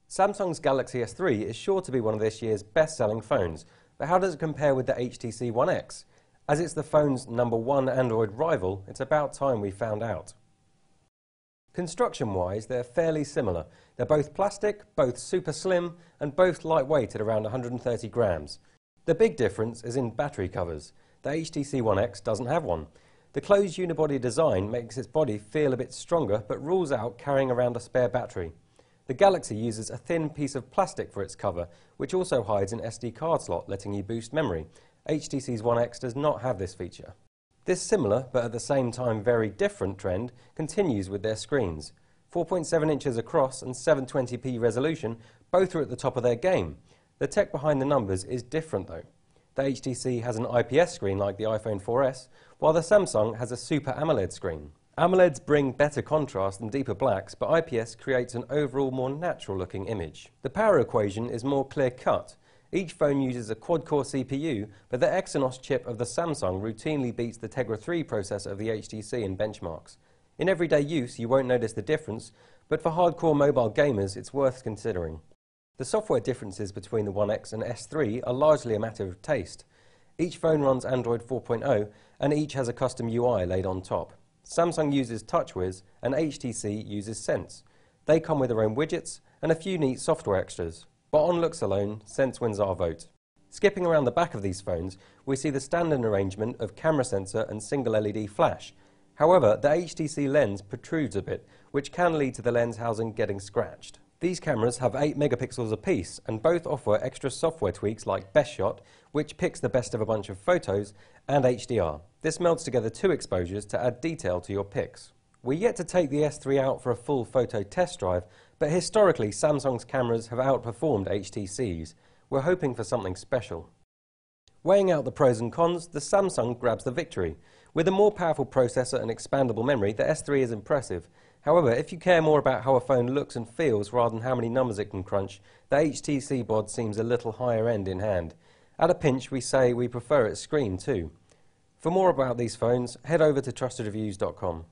Samsung's Galaxy S3 is sure to be one of this year's best-selling phones, but how does it compare with the HTC One X? As it's the phone's #1 Android rival, it's about time we found out. Construction-wise, they're fairly similar. They're both plastic, both super slim, and both lightweight at around 130 grams. The big difference is in battery covers. The HTC One X doesn't have one. The closed unibody design makes its body feel a bit stronger, but rules out carrying around a spare battery. The Galaxy uses a thin piece of plastic for its cover, which also hides an SD card slot, letting you boost memory. HTC's One X does not have this feature. This similar, but at the same time very different trend continues with their screens. 4.7 inches across and 720p resolution, both are at the top of their game. The tech behind the numbers is different though. The HTC has an IPS screen like the iPhone 4S, while the Samsung has a Super AMOLED screen. AMOLEDs bring better contrast and deeper blacks, but IPS creates an overall more natural looking image. The power equation is more clear cut. Each phone uses a quad-core CPU, but the Exynos chip of the Samsung routinely beats the Tegra 3 processor of the HTC in benchmarks. In everyday use you won't notice the difference, but for hardcore mobile gamers it's worth considering. The software differences between the One X and S3 are largely a matter of taste. Each phone runs Android 4.0 and each has a custom UI laid on top. Samsung uses TouchWiz and HTC uses Sense. They come with their own widgets and a few neat software extras. But on looks alone, Sense wins our vote. Skipping around the back of these phones, we see the standard arrangement of camera sensor and single LED flash. However, the HTC lens protrudes a bit, which can lead to the lens housing getting scratched. These cameras have 8 megapixels apiece and both offer extra software tweaks like Best Shot, which picks the best of a bunch of photos, and HDR. This melds together 2 exposures to add detail to your pics. We're yet to take the S3 out for a full photo test drive, but historically Samsung's cameras have outperformed HTC's. We're hoping for something special. Weighing out the pros and cons, the Samsung grabs the victory. With a more powerful processor and expandable memory, the S3 is impressive. However, if you care more about how a phone looks and feels rather than how many numbers it can crunch, the HTC bod seems a little higher end in hand. At a pinch, we say we prefer its screen too. For more about these phones, head over to trustedreviews.com.